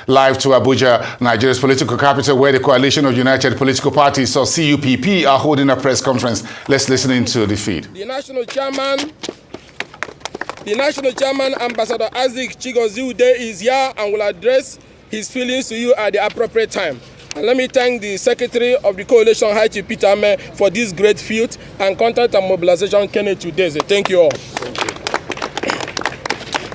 live to Abuja, Nigeria's political capital, where the Coalition of United Political Parties, or CUPP, are holding a press conference. Let's listen into the feed. The National Chairman, Ambassador Isaac Chigozie, is here and will address his feelings to you at the appropriate time. And let me thank the Secretary of the Coalition, High Chief Peter Ame, for this great field and contact and mobilization Kenneth today. Thank you all.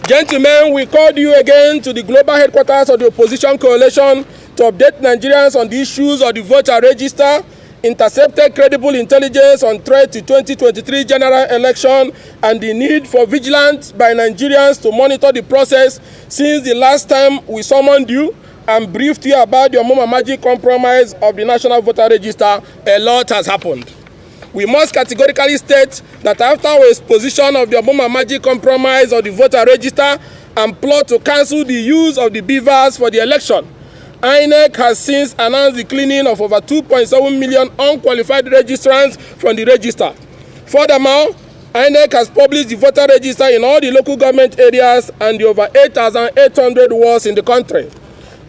Gentlemen, we called you again to the global headquarters of the opposition coalition to update Nigerians on the issues of the voter register, intercepted credible intelligence on threat to 2023 general election, and the need for vigilance by Nigerians to monitor the process. Since the last time we summoned you and briefed you about the Omomamaji compromise of the national voter register, a lot has happened. We must categorically state that after our exposition of the Omomamaji compromise of the voter register and plot to cancel the use of the beavers for the election, INEC has since announced the cleaning of over 2.7 million unqualified registrants from the register. Furthermore, INEC has published the voter register in all the local government areas and the over 8,800 wards in the country,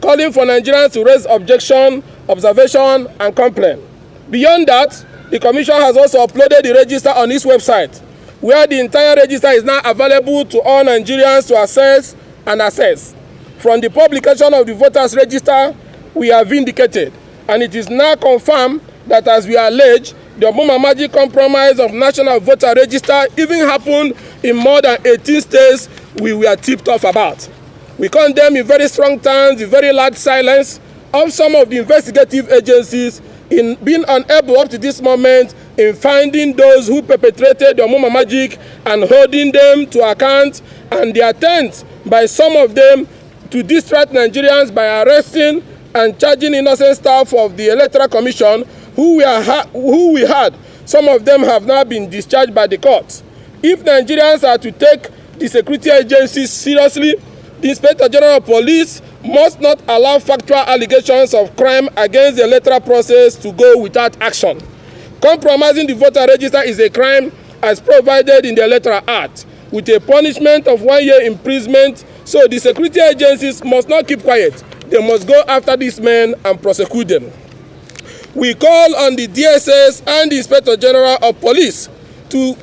calling for Nigerians to raise objection, observation, and complaint. Beyond that, the Commission has also uploaded the register on its website, where the entire register is now available to all Nigerians to access and assess. From the publication of the voters register, we are vindicated, and it is now confirmed that, as we allege, the Omomamaji compromise of national voter register even happened in more than 18 states we were tipped off about. We condemn in very strong terms the very large silence of some of the investigative agencies in being unable up to this moment in finding those who perpetrated the Omomamaji and holding them to account, and the attempt by some of them to distract Nigerians by arresting and charging innocent staff of the Electoral Commission who we had. Some of them have now been discharged by the courts. If Nigerians are to take the security agencies seriously, the Inspector General of Police must not allow factual allegations of crime against the electoral process to go without action. Compromising the voter register is a crime as provided in the Electoral Act, with a punishment of 1 year imprisonment. So the security agencies must not keep quiet. They must go after these men and prosecute them. We call on the DSS and the Inspector General of Police to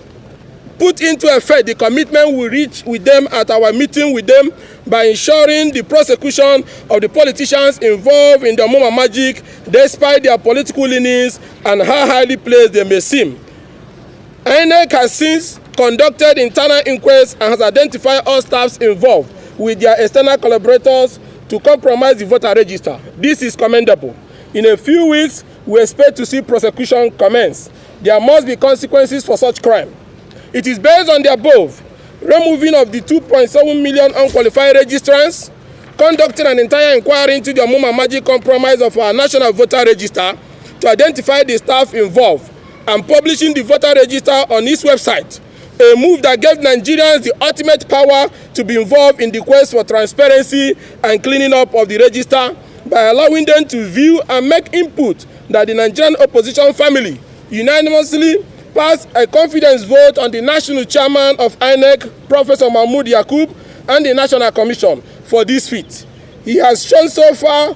put into effect the commitment we reached with them at our meeting with them by ensuring the prosecution of the politicians involved in the Omomamaji, despite their political leanings and how highly placed they may seem. INEC has since conducted internal inquests and has identified all staffs involved with their external collaborators to compromise the voter register. This is commendable. In a few weeks, we expect to see prosecution commence. There must be consequences for such crime. It is based on the above, removing of the 2.7 million unqualified registrants, conducting an entire inquiry into the Omomamaji compromise of our national voter register to identify the staff involved, and publishing the voter register on its website, a move that gave Nigerians the ultimate power to be involved in the quest for transparency and cleaning up of the register by allowing them to view and make input that the Nigerian opposition family unanimously passed a confidence vote on the national chairman of INEC, Professor Mahmood Yakub, and the National Commission for this feat. They have shown so far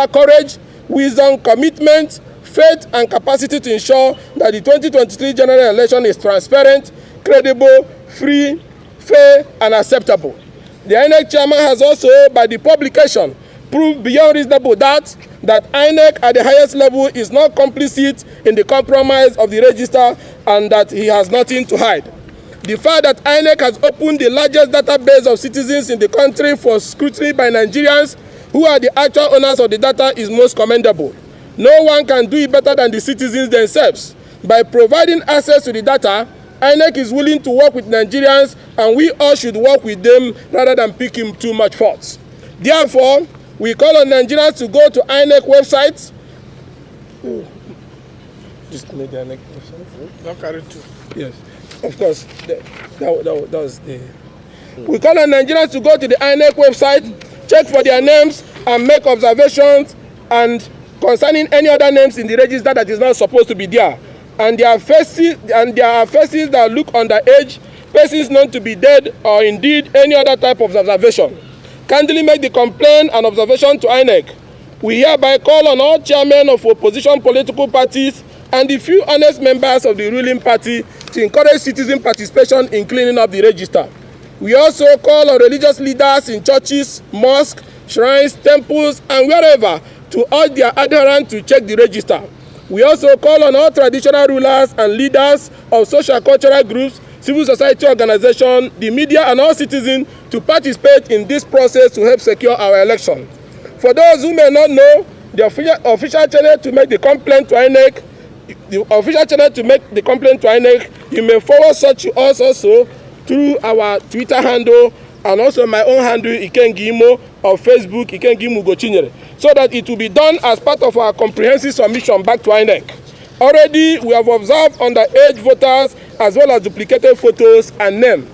courage, wisdom, commitment, faith, and capacity to ensure that the 2023 general election is transparent, credible, free, fair, and acceptable. The INEC chairman has also, by the publication, proved beyond reasonable doubt that INEC at the highest level is not complicit in the compromise of the register and that he has nothing to hide. The fact that INEC has opened the largest database of citizens in the country for scrutiny by Nigerians who are the actual owners of the data is most commendable. No one can do it better than the citizens themselves. By providing access to the data, INEC is willing to work with Nigerians, and we all should work with them rather than picking too much faults. Therefore, we call on Nigerians to go to INEC websites. Just made the INEC website. Don't carry two. Yes, of course. That was the. We call on Nigerians to go to the INEC website, check for their names, and make observations and concerning any other names in the register that is not supposed to be there. And there are faces that look underage, persons known to be dead, or indeed any other type of observation. kindly make the complaint and observation to INEC. We hereby call on all chairmen of opposition political parties and the few honest members of the ruling party to encourage citizen participation in cleaning up the register. We also call on religious leaders in churches, mosques, shrines, temples, and wherever to urge their adherents to check the register. We also call on all traditional rulers and leaders of social cultural groups, civil society organizations, the media, and all citizens to participate in this process to help secure our election. For those who may not know, the official channel to make the complaint to INEC, you may forward such to us also through our Twitter handle and also my own handle, Ikengimo, of Facebook, Ikengimo Gochinyere, so that it will be done as part of our comprehensive submission back to INEC. Already, we have observed underage voters as well as duplicated photos and names.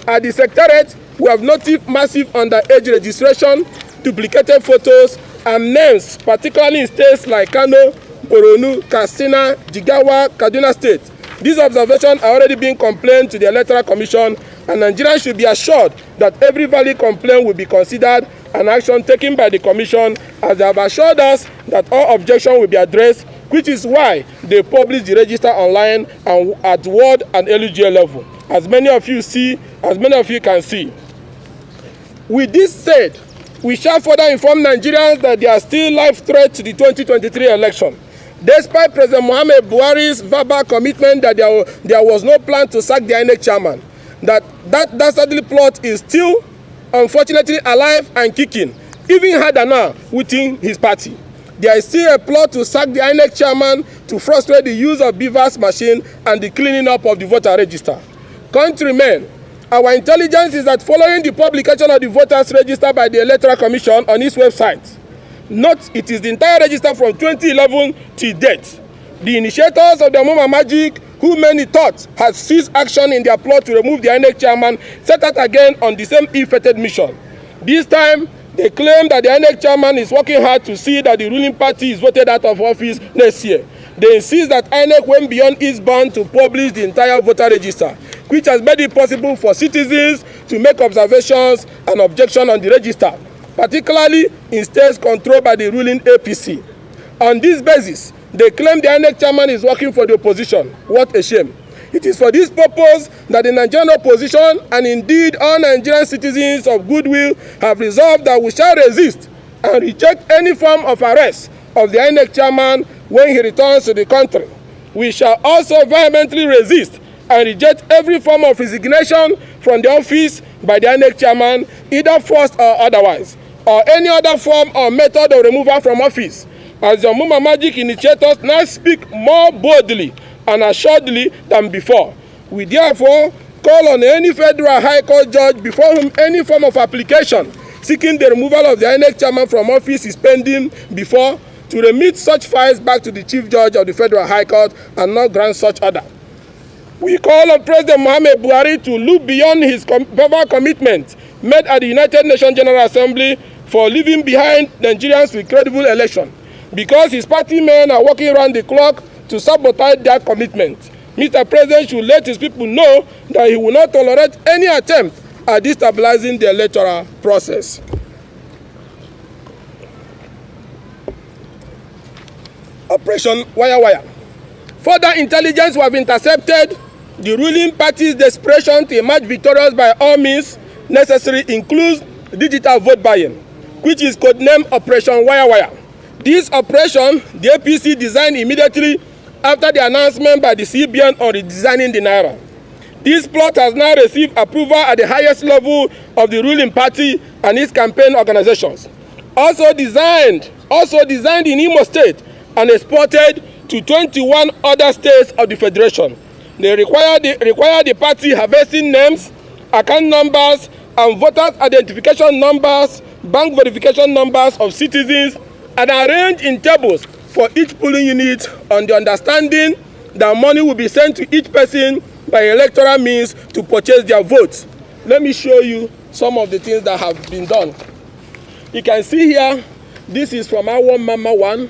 At the Secretariat, we have noted massive underage registration, duplicated photos, and names, particularly in states like Kano, Borno, Katsina, Jigawa, Kaduna State. These observations are already being complained to the Electoral Commission, and Nigerians should be assured that every valid complaint will be considered and action taken by the Commission, as they have assured us that all objections will be addressed, which is why they publish the register online and at ward and LUGA level, as many of you can see. With this said, we shall further inform Nigerians that there are still life threats to the 2023 election. Despite President Muhammad Buhari's verbal commitment that there was no plan to sack the INEC chairman, that dastardly plot is still, unfortunately, alive and kicking, even harder now within his party. There is still a plot to sack the INEC chairman to frustrate the use of BVAS machine and the cleaning up of the voter register. Countrymen, our intelligence is that following the publication of the voters register by the Electoral Commission on its website, note it is the entire register from 2011 till date. The initiators of the Muma Magic, who many thought had ceased action in their plot to remove the INEC chairman, set out again on the same ill-fated mission. This time, they claim that the INEC chairman is working hard to see that the ruling party is voted out of office next year. They insist that INEC went beyond its bound to publish the entire voter register, which has made it possible for citizens to make observations and objections on the register, particularly in states controlled by the ruling APC. On this basis, they claim the INEC chairman is working for the opposition. What a shame. It is for this purpose that the Nigerian opposition and indeed all Nigerian citizens of goodwill have resolved that we shall resist and reject any form of arrest of the INEC chairman when he returns to the country. We shall also vehemently resist and reject every form of resignation from the office by the INEC chairman, either forced or otherwise, or any other form or method of removal from office, as the Muma Magic initiators now speak more boldly and assuredly than before. We therefore call on any federal high court judge before whom any form of application seeking the removal of the INEC chairman from office is pending before to remit such files back to the chief judge of the federal high court and not grant such order. We call on President Muhammad Buhari to look beyond his verbal commitment made at the United Nations General Assembly for leaving behind Nigerians with credible election, because his party men are working around the clock to sabotage that commitment. Mr. President should let his people know that he will not tolerate any attempt at destabilizing the electoral process. Operation Wire. Further intelligence we have intercepted the ruling party's desperation to emerge victorious by all means necessary includes digital vote buying, which is codenamed Operation Wire. This operation, the APC designed immediately after the announcement by the CBN on redesigning the Naira. This plot has now received approval at the highest level of the ruling party and its campaign organizations. Also designed in Imo State and exported to 21 other states of the Federation. They require the party harvesting names, account numbers, and voters' identification numbers, bank verification numbers of citizens, and arrange in tables for each polling unit on the understanding that money will be sent to each person by electoral means to purchase their votes. Let me show you some of the things that have been done. You can see here, this is from our Mama 1,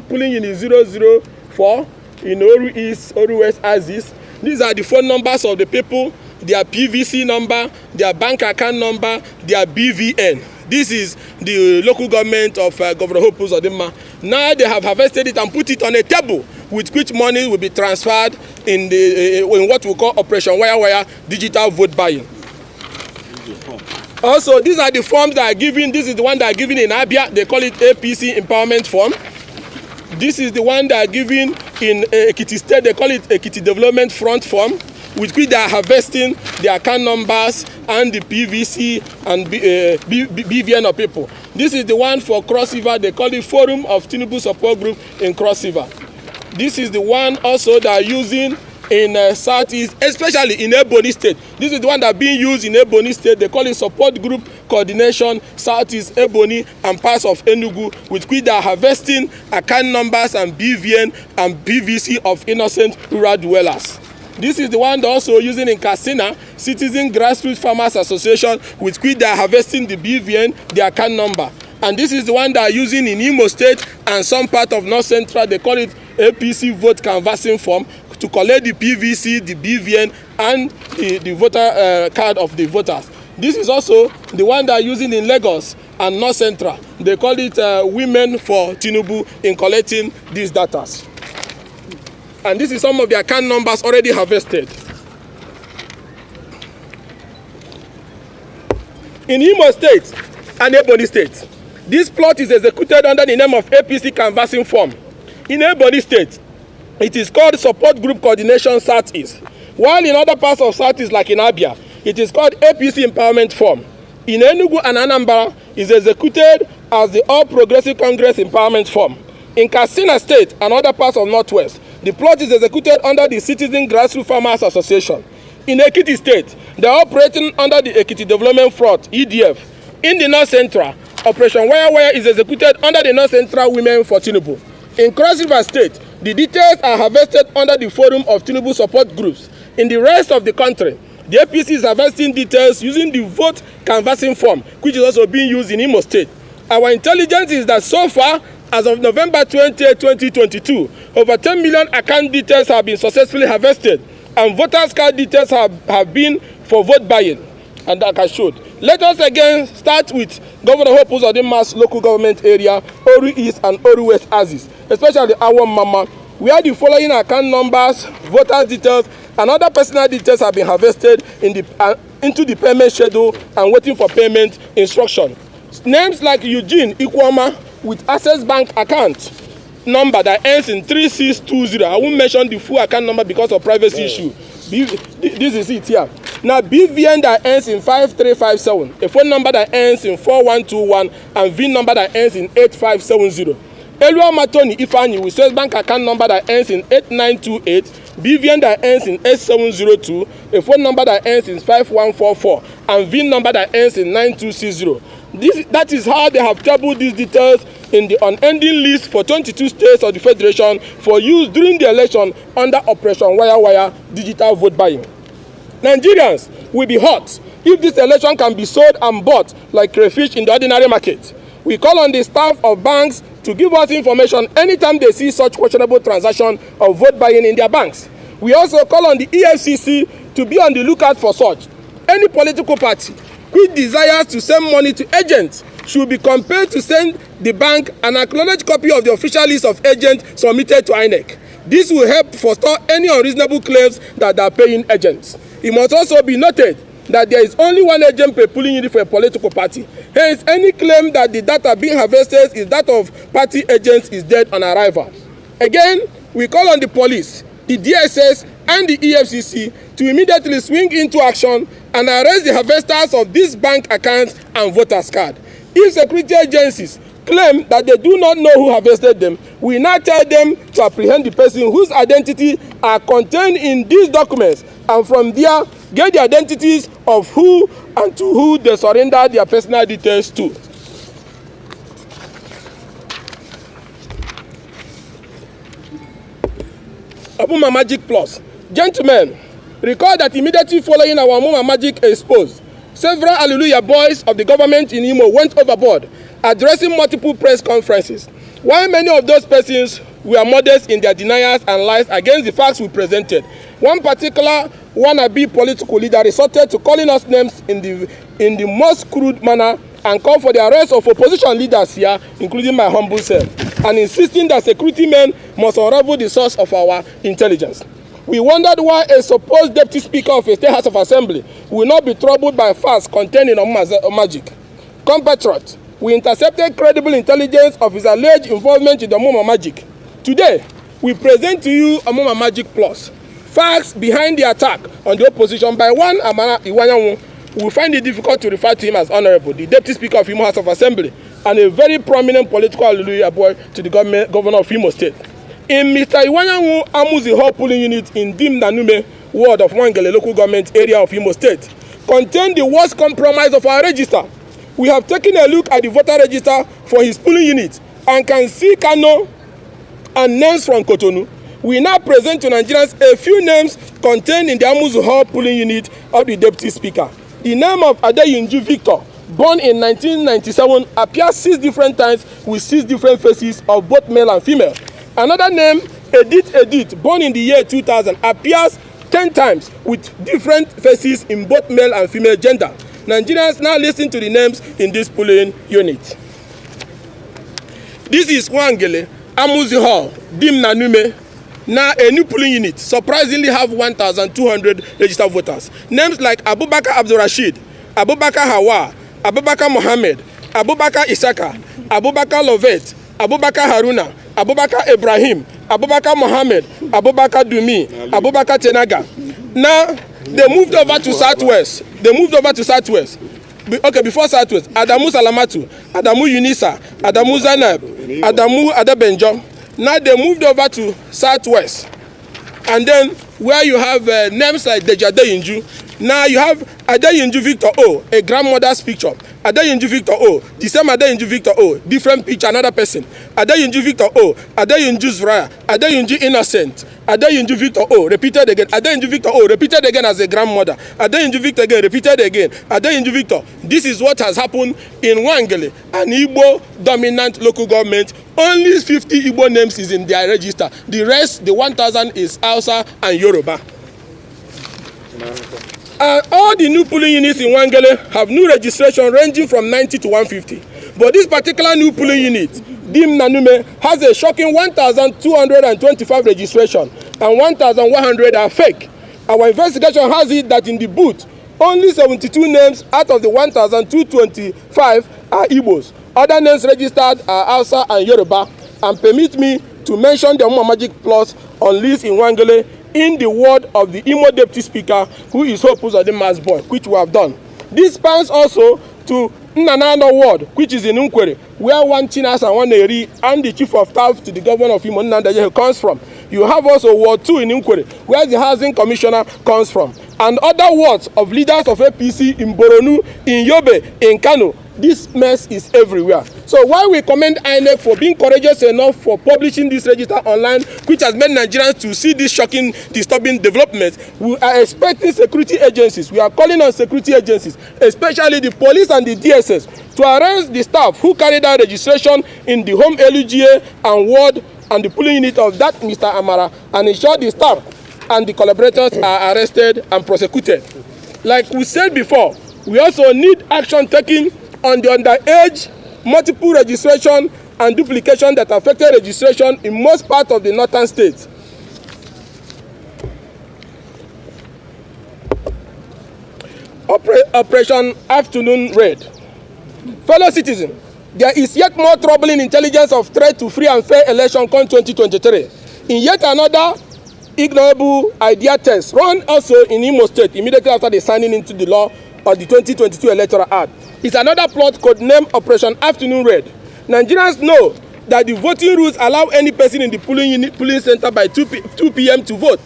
polling unit 004 in Oru East, Oru West Axis. These are the phone numbers of the people, their PVC number, their bank account number, their BVN. This is the local government of Governor Hope Uzodinma. Now they have harvested it and put it on a table, with which money will be transferred in what we call Operation Wire digital vote buying. Also, these are the forms that are given. This is the one that are given in Abia. They call it APC Empowerment Form. This is the one that are given in Ekiti State. They call it Ekiti Development Front Form, with which they are harvesting the account numbers and the PVC and BVN of people. This is the one for Cross River. They call it Forum of Tinubu Support Group in Cross River. This is the one also that are using in Southeast, especially in Ebonyi State. This is the one that being used in Ebonyi State. They call it Support Group Coordination Southeast Ebonyi and parts of Enugu, with which they are harvesting account numbers and BVN and PVC of innocent rural dwellers. This is the one they're also using in Katsina, Citizen Grassroots Farmers Association, with which they are harvesting the BVN, the account number. And this is the one they are using in Imo State and some part of North Central. They call it APC Vote Canvassing Form, to collect the PVC, the BVN, and the voter card of the voters. This is also the one they are using in Lagos and North Central. They call it Women for Tinubu in collecting these data. And this is some of the account numbers already harvested. In Imo State and Ebonyi State, this plot is executed under the name of APC Canvassing Form. In Ebonyi State, it is called Support Group Coordination Southeast, while in other parts of Southeast, like in Abia, it is called APC Empowerment Form. In Enugu and Anambra, it is executed as the All Progressive Congress Empowerment Form. In Katsina State and other parts of Northwest, the plot is executed under the Citizen Grassroots Farmers Association. In Ekiti State, they are operating under the Ekiti Development Front, EDF. In the North Central, Operation Wire is executed under the North Central Women for Tinubu. In Cross River State, the details are harvested under the Forum of Tinubu Support Groups. In the rest of the country, the APC is harvesting details using the vote canvassing form, which is also being used in Imo State. Our intelligence is that so far, as of November 20, 2022, over 10 million account details have been successfully harvested, and voters' card details have been for vote buying, and that I showed. Let us again start with Governor Hope Uzodinma's local government area, Oru East and Oru West Axis, especially our Mama, where the following account numbers, voters' details, and other personal details have been harvested into the payment schedule and waiting for payment instruction. Names like Eugene Ikwama with Access Bank account number that ends in 3620. I won't mention the full account number because of privacy issue. This is it here. Now, BVN that ends in 5357, a phone number that ends in 4121, and VIN number that ends in 8570. Elua Matoni Ifani with Sales Bank account number that ends in 8928, BVN that ends in 8702, a phone number that ends in 5144, and VIN number that ends in 9260. That is how they have tabled these details in the unending list for 22 states of the Federation for use during the election under Operation Wire digital vote buying. Nigerians will be hot if this election can be sold and bought like crayfish in the ordinary market. We call on the staff of banks to give us information anytime they see such questionable transaction of vote buying in their banks. We also call on the EFCC to be on the lookout for such. Any political party which desires to send money to agents should be compelled to send the bank an acknowledged copy of the official list of agents submitted to INEC. This will help forestall any unreasonable claims that they are paying agents. It must also be noted that there is only one agent per polling unit for a political party. Hence, any claim that the data being harvested is that of party agents is dead on arrival. Again, we call on the police, the DSS, and the EFCC to immediately swing into action and arrest the harvesters of these bank accounts and voters' card. If security agencies claim that they do not know who harvested them, we now tell them to apprehend the person whose identity are contained in these documents, and from there get the identities of who and to who they surrender their personal details to. Abuma Magic Plus. Gentlemen, recall that immediately following our Abuma Magic expose, several Hallelujah boys of the government in Imo went overboard, addressing multiple press conferences. While many of those persons were modest in their denials and lies against the facts we presented, one particular wannabe political leader resorted to calling us names in the most crude manner and call for the arrest of opposition leaders here, including my humble self, and insisting that security men must unravel the source of our intelligence. We wondered why a supposed deputy speaker of a state house of assembly will not be troubled by facts containing magic. Compatriot, we intercepted credible intelligence of his alleged involvement in the Omuma magic. Today, we present to you Omuma magic plus facts behind the attack on the opposition by one Amara Iwanyanwu. We find it difficult to refer to him as honorable, the deputy speaker of Imo House of Assembly, and a very prominent political hallelujah boy to the governor of Imo State. In Mr. Iwanyanwu Amuzi Hall polling unit in Dim Nanume ward of Wangele local government area of Imo State, contained the worst compromise of our register. We have taken a look at the voter register for his polling unit and can see Kano and names from Cotonou. We now present to Nigerians a few names contained in the Amuzi Hall polling unit of the deputy speaker. The name of Adeyinju Victor, born in 1997, appears 6 different times with 6 different faces of both male and female. Another name, Edith, born in the year 2000, appears 10 times with different faces in both male and female gender. Nigerians now listen to the names in this polling unit. This is Wangele, Amuzi Hall, Dim Nanume. Now a new polling unit surprisingly have 1,200 registered voters. Names like Abubakar Abdul Rashid, Abubakar Hawa, Abubakar Mohammed, Abubakar Isaka, Abubakar Lovet, Abubakar Haruna, Abubakar Ibrahim, Abubakar Mohammed, Abubakar Dumi, Abubakar Tenaga. Now they moved over to Southwest. Okay, before Southwest, Adamu Salamatu, Adamu Unisa, Adamu Zainab, Adamu Adabenjo. Now they moved over to Southwest, and then where you have names like Adeyinju. Now you have Adeyinju Victor O, a grandmother's picture. Adeyinju Victor O, the same Adeyinju Victor O, different picture, another person. Adeyinju Victor O, Adeyinju Zvraya, Adeyinju Innocent, Adeyinju Victor O, repeated again. Adeyinju Victor O, repeated again as a grandmother. Adeyinju Victor again, repeated again. Adeyinju Victor. This is what has happened in Wangele, an Igbo dominant local government. Only 50 Igbo names is in their register. The rest, the 1,000 is Hausa and Yoruba. All the new polling units in Wangele have new registration ranging from 90 to 150. But this particular new polling unit, Dim Nanume, has a shocking 1,225 registration and 1,100 are fake. Our investigation has it that in the booth, only 72 names out of the 1,225 are Igbos. Other names registered are Hausa and Yoruba. And permit me to mention the Omuma Magic Plus on list in Wangele in the ward of the Imo Deputy Speaker, who is Hope Uzodimma's boy, which we have done. This spans also to Nnanano ward, which is in Nkwere, where one Chinas and one Eri and the Chief of Staff to the Governor of Imo Nnandaye comes from. You have also Ward 2 in Nkwere, where the Housing Commissioner comes from. And other wards of leaders of APC in Boronu, in Yobe, in Kano. This mess is everywhere. So while we commend INEC for being courageous enough for publishing this register online, which has made Nigerians to see this shocking, disturbing developments, we are expecting security agencies. We are calling on security agencies, especially the police and the DSS, to arrest the staff who carried out registration in the home LUGA and ward and the polling unit of that Mr. Amara, and ensure the staff and the collaborators are arrested and prosecuted. Like we said before, we also need action taken on the underage, multiple registration and duplication that affected registration in most parts of the northern states. Operation Afternoon Raid. Fellow citizens, there is yet more troubling intelligence of threat to free and fair election come 2023. In yet another ignoble idea test run also in Imo State immediately after the signing into the law of the 2022 Electoral Act. It's another plot codenamed Operation Afternoon Raid. Nigerians know that the voting rules allow any person in the polling center by 2 p.m. to vote.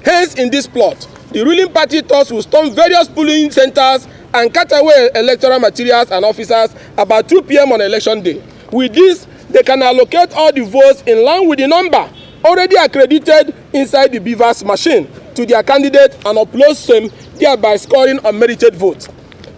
Hence, in this plot, the ruling party thought will storm various polling centers and cut away electoral materials and officers about 2 p.m. on election day. With this, they can allocate all the votes in line with the number already accredited inside the Beavers machine to their candidate and upload same, thereby scoring unmerited votes.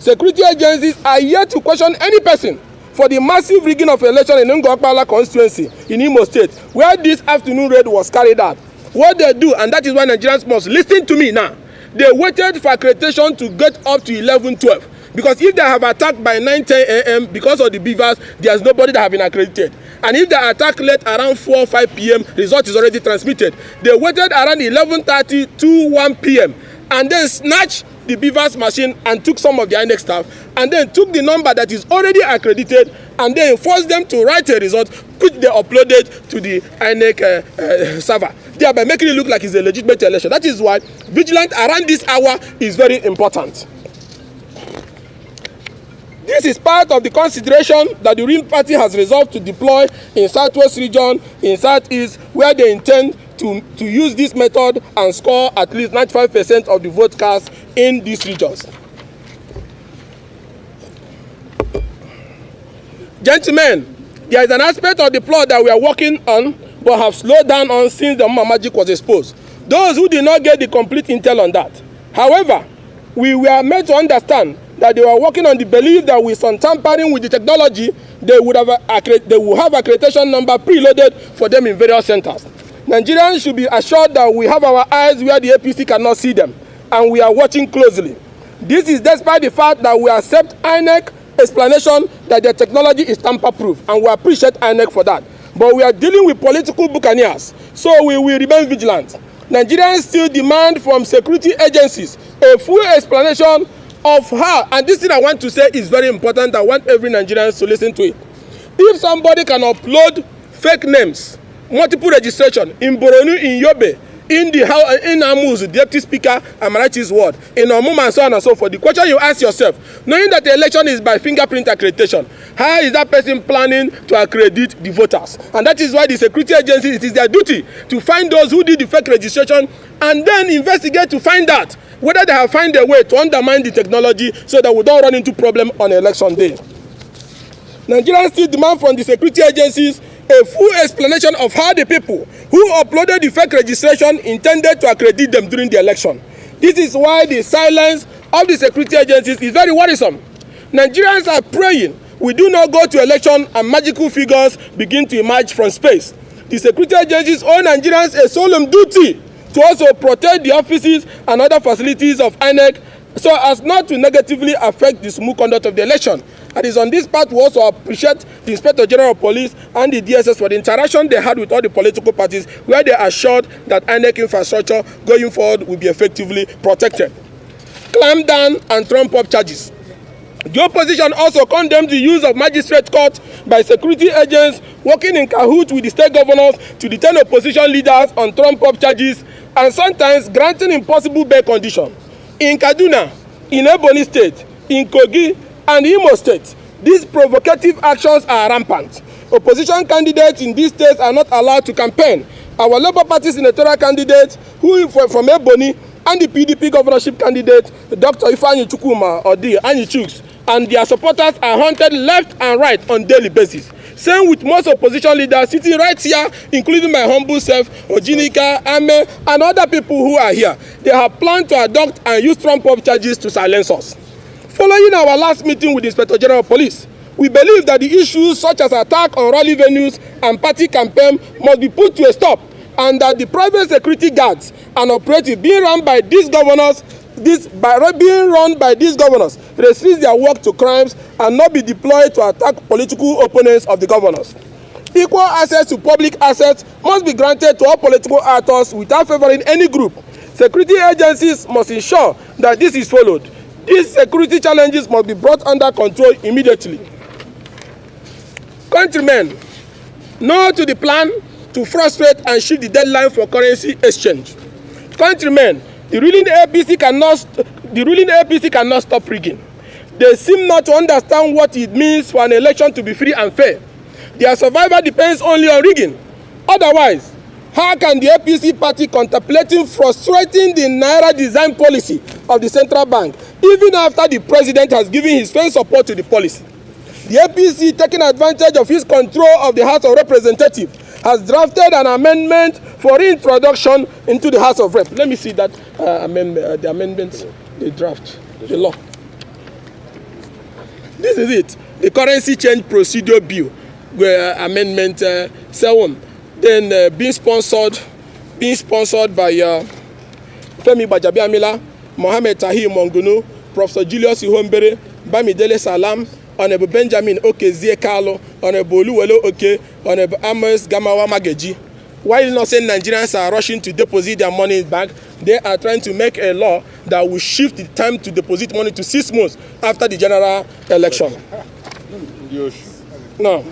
Security agencies are yet to question any person for the massive rigging of election in Ngokpala constituency in Imo State, where this afternoon raid was carried out. What they do, and that is why Nigerians must listen to me now, they waited for accreditation to get up to 11-12. Because if they have attacked by 9:10 a.m. because of the beavers, there's nobody that have been accredited. And if they attack late around 4 or 5 p.m., result is already transmitted. They waited around 11:30 to 1 p.m. and then snatched the beavers machine and took some of the INEC staff and then took the number that is already accredited and then forced them to write a result which they uploaded to the INEC server, thereby making it look like it's a legitimate election. That is why vigilance around this hour is very important. This is part of the consideration that the ruling party has resolved to deploy in Southwest region, in Southeast, where they intend to use this method and score at least 95% of the vote cast in these regions. Gentlemen, there is an aspect of the plot that we are working on but have slowed down on since the Mama Magic was exposed. Those who did not get the complete intel on that. However, we were made to understand that they were working on the belief that with some tampering with the technology, they will have accreditation number preloaded for them in various centers. Nigerians should be assured that we have our eyes where the APC cannot see them, and we are watching closely. This is despite the fact that we accept INEC explanation that the technology is tamper-proof, and we appreciate INEC for that. But we are dealing with political buccaneers, so we will remain vigilant. Nigerians still demand from security agencies a full explanation of how, and this thing I want to say is very important. I want every Nigerian to listen to it. If somebody can upload fake names, multiple registration in Boronu, in Yobe, in Amus, the deputy speaker, Amarachi's ward, in Omuma and so on and so forth, the question you ask yourself, knowing that the election is by fingerprint accreditation, how is that person planning to accredit the voters? And that is why the security agencies, it is their duty to find those who did the fake registration and then investigate to find out whether they have found a way to undermine the technology so that we don't run into problem on election day. Nigerians still demand from the security agencies a full explanation of how the people who uploaded the fake registration intended to accredit them during the election. This is why the silence of the security agencies is very worrisome. Nigerians are praying we do not go to election and magical figures begin to emerge from space. The security agencies owe Nigerians a solemn duty to also protect the offices and other facilities of INEC so as not to negatively affect the smooth conduct of the election. And it's on this part we also appreciate the Inspector General of Police and the DSS for the interaction they had with all the political parties where they assured that INEC infrastructure going forward will be effectively protected. Clamp down and trump up charges. The opposition also condemned the use of magistrate court by security agents working in cahoots with the state governors to detain opposition leaders on trump-up charges and sometimes granting impossible bail conditions. In Kaduna, in Ebonyi State, in Kogi, and Imo State, these provocative actions are rampant. Opposition candidates in these states are not allowed to campaign. Our Labour Party senatorial candidate, who from Ebonyi, and the PDP governorship candidate, Dr. Ifeanyi Chukwuma or Anyi Chuks, and their supporters are hunted left and right on daily basis. Same with most opposition leaders sitting right here, including my humble self, Ojinika, Ame, and other people who are here. They have planned to adopt and use trump-up charges to silence us. Following our last meeting with the Inspector General of Police, we believe that the issues such as attack on rally venues and party campaign must be put to a stop, and that the private security guards and operatives being run by these governors restrict their work to crimes and not be deployed to attack political opponents of the governors. Equal access to public assets must be granted to all political actors without favoring any group. Security agencies must ensure that this is followed. These security challenges must be brought under control immediately. Countrymen, no to the plan to frustrate and shift the deadline for currency exchange. Countrymen, the ruling APC cannot stop rigging. They seem not to understand what it means for an election to be free and fair. Their survival depends only on rigging. Otherwise, how can the APC party contemplating frustrating the Naira design policy of the central bank, even after the president has given his firm support to the policy? The APC, taking advantage of his control of the House of Representatives, has drafted an amendment for reintroduction into the House of Rep. Let me see that the amendments, the draft, the law. This is it, the currency change procedure bill, where amendment 7, then being sponsored by Femi Gbajabiamila, Mohammed Tahir Monguno, Professor Julius Ihombere, Bamidele Salam, Honorable Benjamin Okezie Carlo, Honorable Oluwole Oke, Honorable Amos Gamawa Mageji. While not saying Nigerians are rushing to deposit their money in bank, they are trying to make a law that will shift the time to deposit money to 6 months after the general election. No.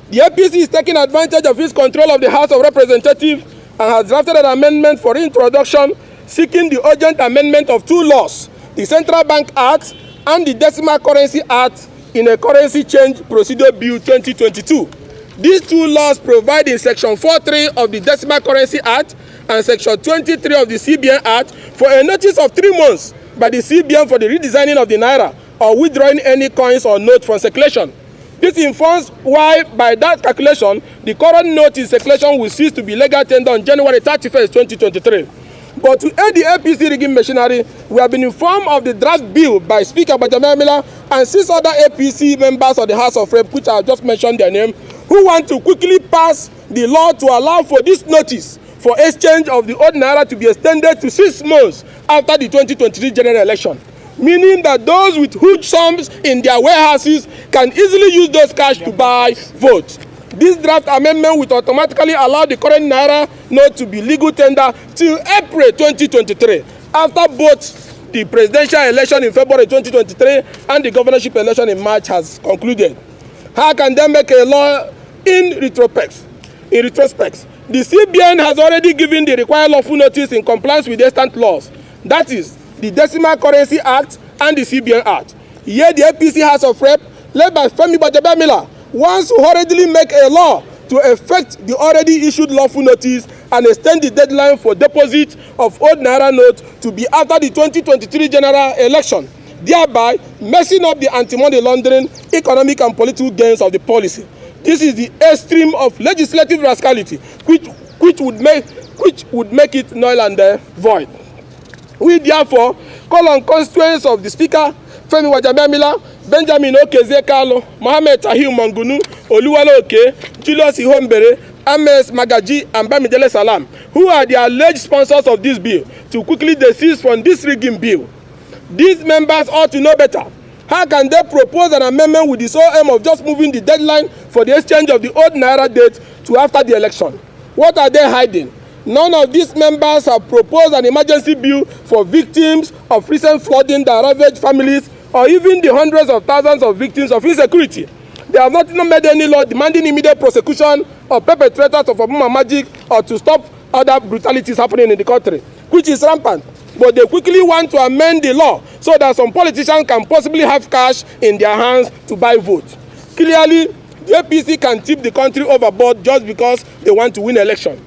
The APC is taking advantage of its control of the House of Representatives and has drafted an amendment for introduction seeking the urgent amendment of 2 laws, the Central Bank Act and the Decimal Currency Act in a Currency Change Procedure Bill 2022. These 2 laws provide in Section 4.3 of the Decimal Currency Act and Section 23 of the CBN Act for a notice of 3 months by the CBN for the redesigning of the Naira or withdrawing any coins or notes from circulation. This informs why, by that calculation, the current note in circulation will cease to be legal tender on January 31st, 2023. But to aid the APC rigging machinery, we have been informed of the draft bill by Speaker Bajamamila and 6 other APC members of the House of Rep, which I have just mentioned their name, who want to quickly pass the law to allow for this notice for exchange of the old Naira to be extended to 6 months after the 2023 general election, meaning that those with huge sums in their warehouses can easily use those cash to buy votes. This draft amendment will automatically allow the current Naira note to be legal tender till April 2023, after both the presidential election in February 2023 and the governorship election in March has concluded. How can they make a law in retrospect? The CBN has already given the required lawful notice in compliance with the extant laws, that is, the Decimal Currency Act and the CBN Act. Here, the APC House of Rep, led by Femi Bajabamila, wants to hurriedly make a law to effect the already issued lawful notice and extend the deadline for deposit of old Naira note to be after the 2023 general election, thereby messing up the anti-money laundering, economic and political gains of the policy. This is the extreme of legislative rascality, which would make it null and void. We therefore call on constituents of the Speaker, Femi Bajamamila, Benjamin Okezie Carlo, Mohammed Tahir Mangunu, Oluwole Oke, Julius Ihombere, Amos Magaji, and Bamidele Salam, who are the alleged sponsors of this bill, to quickly desist from this rigging bill. These members ought to know better. How can they propose an amendment with the sole aim of just moving the deadline for the exchange of the old Naira date to after the election? What are they hiding? None of these members have proposed an emergency bill for victims of recent flooding that ravaged families, or even the hundreds of thousands of victims of insecurity. They have not even made any law demanding immediate prosecution of perpetrators of Obama magic or to stop other brutalities happening in the country, which is rampant. But they quickly want to amend the law so that some politicians can possibly have cash in their hands to buy votes. Clearly, the APC can tip the country overboard just because they want to win election.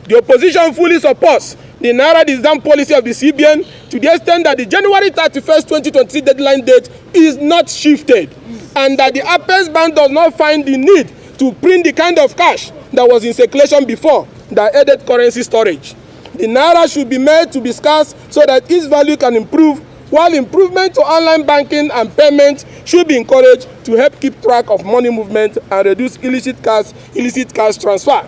The opposition fully supports the Naira design policy of the CBN to the extent that the January 31st, 2023 deadline date is not shifted, and that the Apex Bank does not find the need to print the kind of cash that was in circulation before that aided currency storage. The Naira should be made to be scarce so that its value can improve, while improvement to online banking and payment should be encouraged to help keep track of money movement and reduce illicit cash transfer.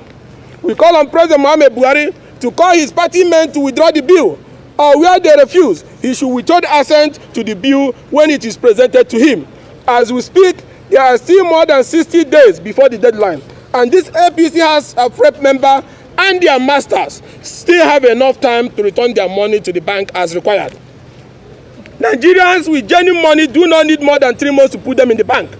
We call on President Muhammadu Buhari to call his party men to withdraw the bill, or where they refuse, he should withhold assent to the bill when it is presented to him. As we speak, there are still more than 60 days before the deadline, and this APC has a FREP member and their masters still have enough time to return their money to the bank as required. Nigerians with genuine money do not need more than 3 months to put them in the bank.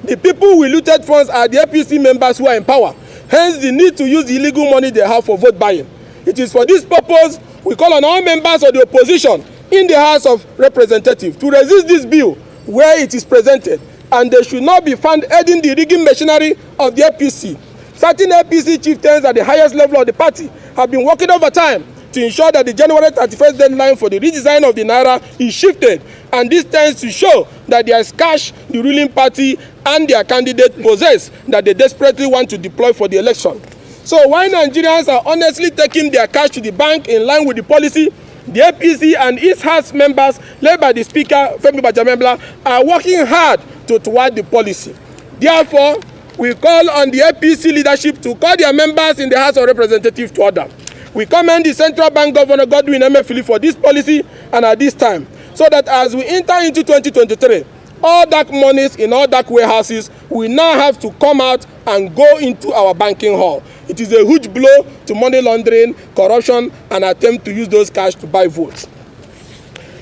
The people with looted funds are the APC members who are in power. Hence, the need to use the illegal money they have for vote buying. It is for this purpose we call on all members of the opposition in the House of Representatives to resist this bill where it is presented, and they should not be found aiding the rigging machinery of the APC. Certain APC chieftains at the highest level of the party have been working overtime to ensure that the January 31st deadline for the redesign of the Naira is shifted, and this tends to show that there is cash the ruling party and their candidate possess that they desperately want to deploy for the election. So while Nigerians are honestly taking their cash to the bank in line with the policy, the APC and its House members, led by the Speaker, Femi Bajamamila, are working hard to thwart the policy. Therefore, we call on the APC leadership to call their members in the House of Representatives to order. We commend the Central Bank Governor Godwin Emefiele for this policy and at this time, so that as we enter into 2023, all dark monies in all dark warehouses will now have to come out and go into our banking hall. It is a huge blow to money laundering, corruption, and attempt to use those cash to buy votes.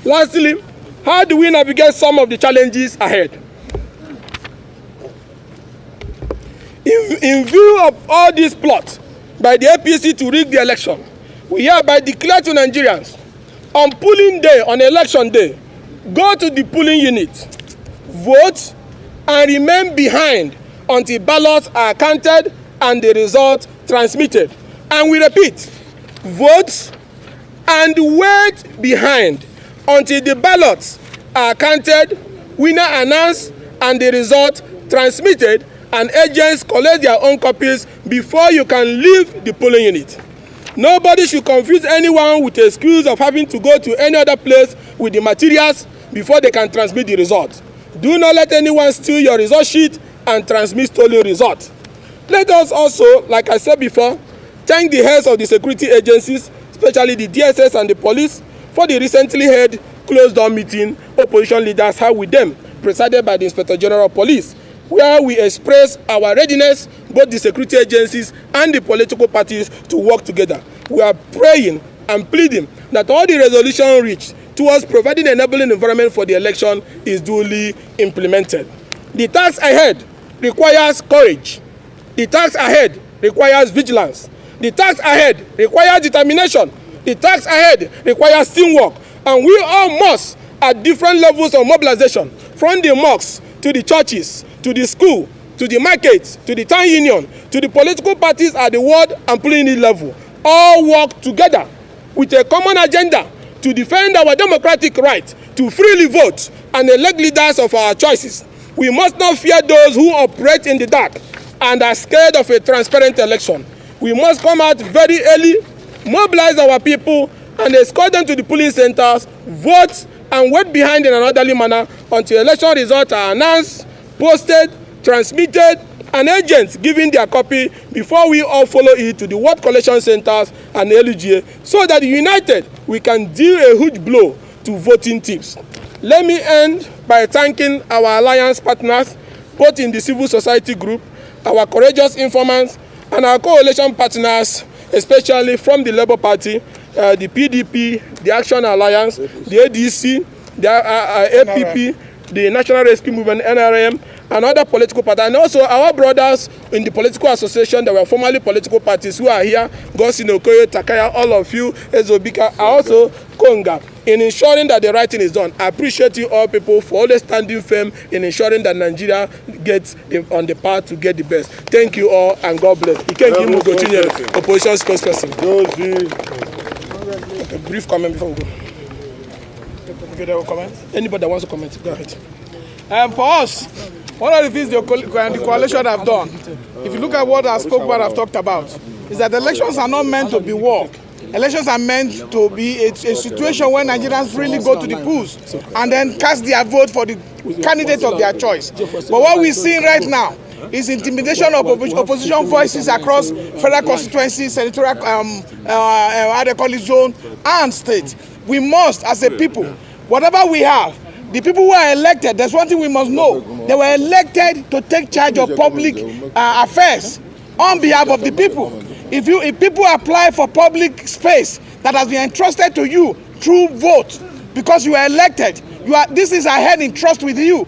Lastly, how do we navigate some of the challenges ahead? In view of all these plots by the APC to rig the election, we hereby declare to Nigerians, on polling day, on election day, go to the polling unit, vote, and remain behind until ballots are counted and the result transmitted. And we repeat, vote and wait behind until the ballots are counted, winner announced, and the result transmitted, and agents collect their own copies before you can leave the polling unit. Nobody should confuse anyone with the excuse of having to go to any other place with the materials before they can transmit the results. Do not let anyone steal your result sheet and transmit stolen results. Let us also, like I said before, thank the heads of the security agencies, especially the DSS and the police, for the recently held closed-door meeting opposition leaders had with them, presided by the Inspector General of Police, where we express our readiness, both the security agencies and the political parties, to work together. We are praying and pleading that all the resolution reached towards providing an enabling environment for the election is duly implemented. The task ahead requires courage. The task ahead requires vigilance. The task ahead requires determination. The task ahead requires teamwork. And we all must, at different levels of mobilization, from the mosques to the churches, to the school, to the markets, to the town union, to the political parties at the ward and polling unit level, all work together with a common agenda to defend our democratic right to freely vote and elect leaders of our choices. We must not fear those who operate in the dark and are scared of a transparent election. We must come out very early, mobilize our people, and escort them to the polling centers, vote, and wait behind in an orderly manner until election results are announced, posted, transmitted, and agents giving their copy before we all follow it to the ward collection centers and LGA, so that united we can deal a huge blow to voting tips. Let me end by thanking our alliance partners, both in the civil society group, our courageous informants, and our coalition partners, especially from the Labour Party, the PDP, the Action Alliance, the ADC, the APP, the National Rescue Movement, NRM, and other political parties, and also our brothers in the political association that were formerly political parties who are here, Gosin Okoye, Takaya, all of you, Ezobika, and also Konga, in ensuring that the right thing is done. I appreciate you all people for always standing firm in ensuring that Nigeria gets on the path to get the best. Thank you all, and God bless. Ikengi Mugotinye, opposition spokesperson. A brief comment before we go. Comment? Anybody that wants to comment, go ahead. For us, one of the things the coalition have done, if you look at what I spoke about, I've talked about, is that elections are not meant to be war. Elections are meant to be a situation where Nigerians really go to the polls and then cast their vote for the candidate of their choice. But what we're seeing right now is intimidation of opposition voices across federal constituencies, senatorial, zone, and state. We must, as a people, whatever we have, the people who are elected, there's one thing we must know. They were elected to take charge of public affairs on behalf of the people. If people apply for public space that has been entrusted to you through vote, because you are elected, this is a head in trust with you.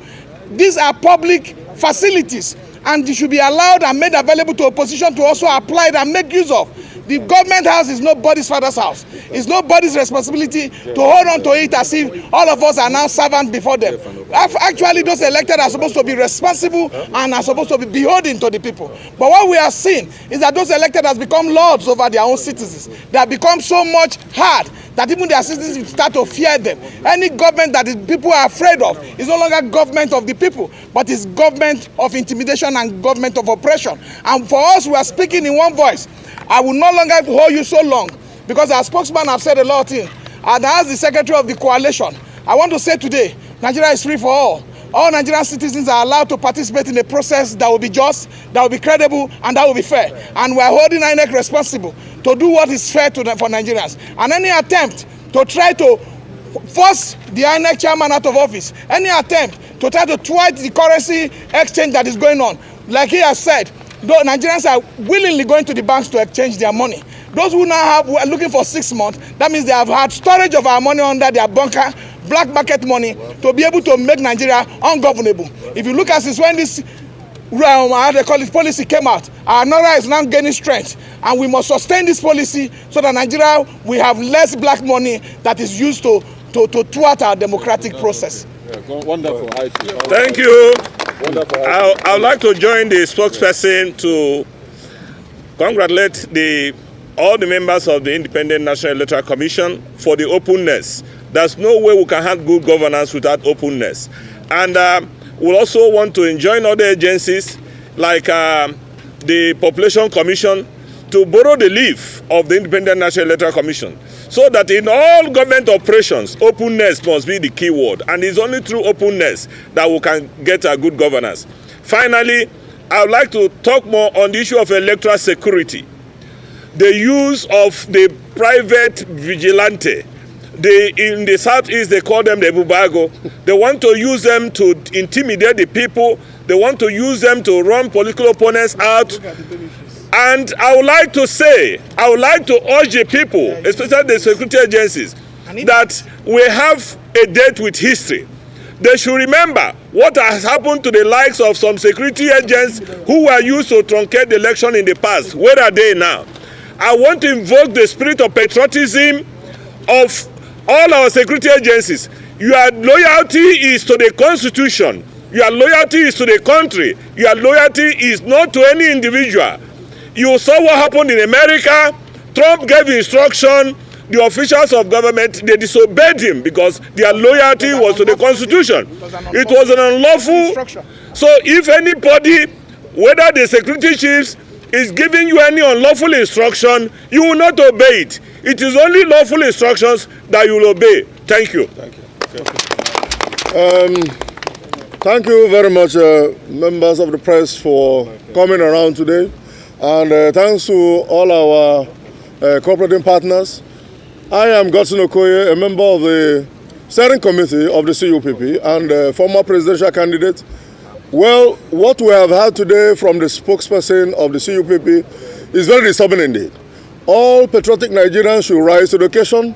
These are public facilities, and they should be allowed and made available to opposition to also apply it and make use of. The government house is nobody's father's house. It's nobody's responsibility to hold on to it as if all of us are now servants before them. Actually, those elected are supposed to be responsible and are supposed to be beholden to the people. But what we are seeing is that those elected have become lords over their own citizens. They have become so much hard that even their citizens start to fear them. Any government that the people are afraid of is no longer government of the people, but is government of intimidation and government of oppression. And for us, we are speaking in one voice. I will no longer hold you so long, because our spokesman have said a lot of things. And as the secretary of the coalition, I want to say today, Nigeria is free for all. All Nigerian citizens are allowed to participate in a process that will be just, that will be credible, and that will be fair. And we are holding INEC responsible to do what is fair for Nigerians. And any attempt to try to force the INEC chairman out of office. Any attempt to try to thwart the currency exchange that is going on, like he has said, though Nigerians are willingly going to the banks to exchange their money. Those who are looking for 6 months, that means they have had storage of our money under their bunker, black market money, to be able to make Nigeria ungovernable. If you look at since when this how they call it, policy came out, our naira is now gaining strength, and we must sustain this policy so that Nigeria will have less black money that is used to thwart our democratic process. Wonderful. Thank you. I would like to join the spokesperson to congratulate all the members of the Independent National Electoral Commission for the openness. There's no way we can have good governance without openness. And we'll also want to join other agencies like the Population Commission to borrow the leaf of the Independent National Electoral Commission, so that in all government operations, openness must be the key word. And it's only through openness that we can get a good governance. Finally, I would like to talk more on the issue of electoral security. The use of the private vigilante. In the southeast, they call them the Bubago. They want to use them to intimidate the people. They want to use them to run political opponents out. And I would like to urge the people, especially the security agencies, that we have a date with history. They should remember what has happened to the likes of some security agents who were used to truncate the election in the past. Where are they now? I want to invoke the spirit of patriotism of all our security agencies. Your loyalty is to the Constitution. Your loyalty is to the country. Your loyalty is not to any individual. You saw what happened in America. Trump gave instruction. The officials of government, they disobeyed him because their loyalty was to the Constitution. It was an unlawful. So if anybody, whether the security chiefs, is giving you any unlawful instruction, you will not obey it. It is only lawful instructions that you will obey. Thank you. Thank you. Thank you very much, members of the press, for coming around today. And thanks to all our cooperating partners. I am Godson Okoye, a member of the steering committee of the CUPP and former presidential candidate. Well, what we have heard today from the spokesperson of the CUPP is very disturbing indeed. All patriotic Nigerians should rise to the occasion.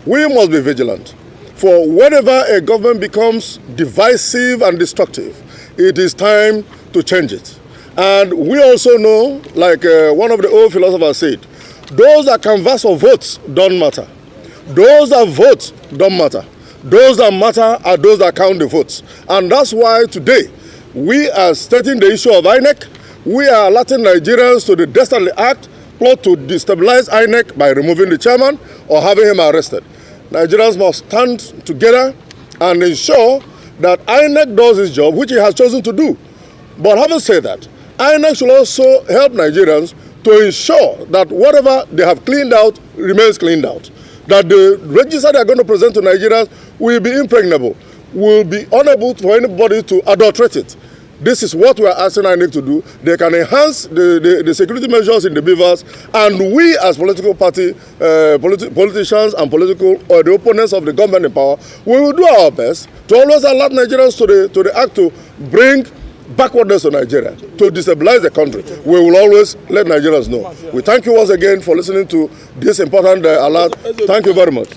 We must be vigilant. For whenever a government becomes divisive and destructive, it is time to change it. And we also know, like one of the old philosophers said, those that canvass for votes don't matter. Those that vote don't matter. Those that matter are those that count the votes. And that's why today, we are stating the issue of INEC. We are alerting Nigerians to the dastardly act, plot to destabilize INEC by removing the chairman or having him arrested. Nigerians must stand together and ensure that INEC does its job, which it has chosen to do. But having said that, INEC should also help Nigerians to ensure that whatever they have cleaned out remains cleaned out. That the register they are going to present to Nigerians will be impregnable, will be unable for anybody to adulterate it. This is what we are asking INEC to do. They can enhance the security measures in the beavers, and we as political party, politicians and the opponents of the government in power, we will do our best to always alert Nigerians to the act to bring backwardness to Nigeria, to destabilize the country. We will always let Nigerians know. We thank you once again for listening to this important alert. Thank you very much.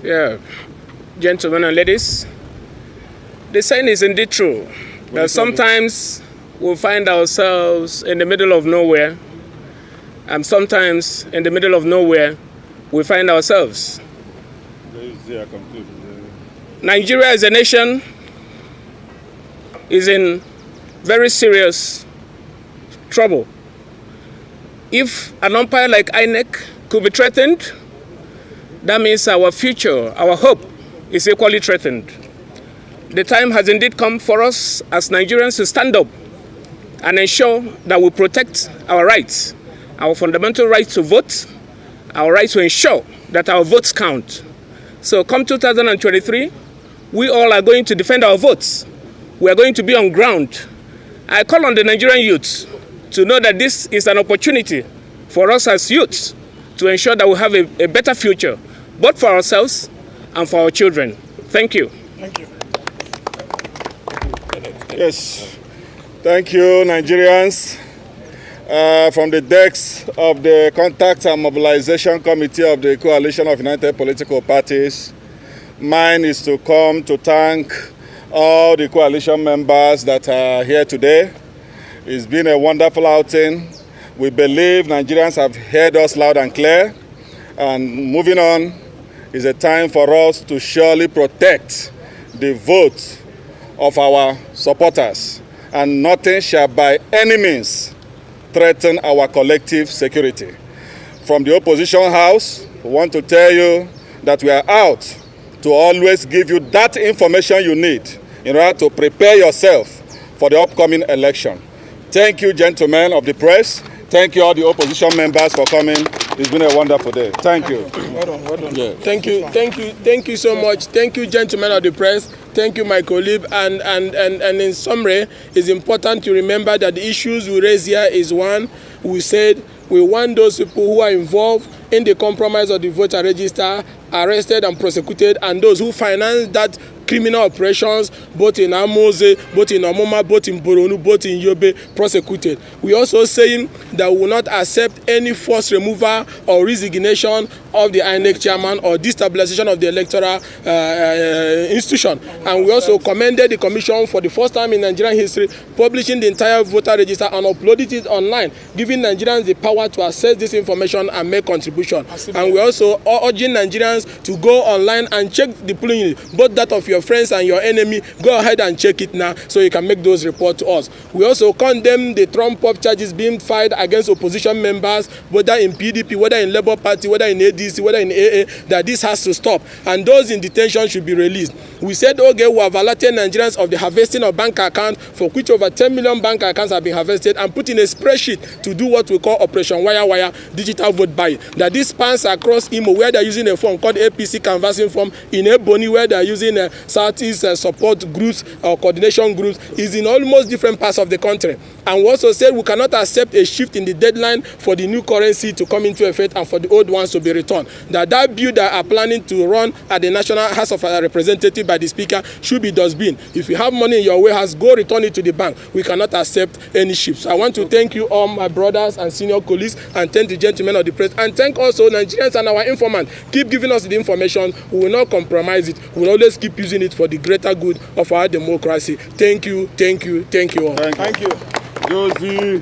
Yeah, gentlemen and ladies, the saying is indeed true, that sometimes we find ourselves in the middle of nowhere, and sometimes in the middle of nowhere we find ourselves. Nigeria as a nation is in very serious trouble. If an umpire like INEC could be threatened, that means our future, our hope is equally threatened. The time has indeed come for us as Nigerians to stand up and ensure that we protect our rights, our fundamental right to vote, our right to ensure that our votes count. So come 2023, we all are going to defend our votes. We are going to be on ground. I call on the Nigerian youth to know that this is an opportunity for us as youths to ensure that we have a better future, both for ourselves and for our children. Thank you. Thank you. Yes. Thank you, Nigerians. From the decks of the Contact and Mobilization Committee of the Coalition of United Political Parties, mine is to come to thank all the coalition members that are here today. It's been a wonderful outing. We believe Nigerians have heard us loud and clear. And moving on is a time for us to surely protect the vote of our supporters. And nothing shall by any means threaten our collective security. From the opposition house, we want to tell you that we are out to always give you that information you need in order to prepare yourself for the upcoming election. Thank you, gentlemen of the press. Thank you, all the opposition members, for coming. It's been a wonderful day. Thank you. Well done. Yeah. Thank you so much. Thank you, gentlemen of the press. Thank you, my colleague. And in summary, it's important to remember that the issues we raise here is one, we said we want those people who are involved in the compromise of the voter register arrested and prosecuted, and those who finance that criminal operations, both in Amose, both in Omoma, both in Boronu, both in Yobe, prosecuted. We also saying that we will not accept any forced removal or resignation of the INEC chairman or destabilization of the electoral institution. And we also commended the commission for the first time in Nigerian history publishing the entire voter register and uploading it online, giving Nigerians the power to access this information and make contribution. And we also urging Nigerians to go online and check the polling unit, both that of your friends and your enemy. Go ahead and check it now so you can make those reports to us. We also condemn the trump-up charges being filed against opposition members, whether in PDP, whether in Labour Party, whether in ADC, whether in AA, that this has to stop, and those in detention should be released. We said, okay, we have alerted Nigerians of the harvesting of bank accounts, for which over 10 million bank accounts have been harvested, and put in a spreadsheet to do what we call Operation Wire digital vote buying. That this spans across Imo, where they're using a form called APC canvassing form, in Ebony, where they're using Southeast support groups or coordination groups, is in almost different parts of the country. And we also said we cannot accept a shift in the deadline for the new currency to come into effect and for the old ones to be returned. That bill that are planning to run at the National House of Representatives by the Speaker should be dustbin. If you have money in your warehouse, go return it to the bank. We cannot accept any shifts. So I want to thank you all, my brothers and senior colleagues, and thank the gentlemen of the press, and thank also Nigerians and our informants. Keep giving us the information. We will not compromise it. We will always keep using it for the greater good of our democracy. Thank you, thank you, thank you all. Thank you. Josie.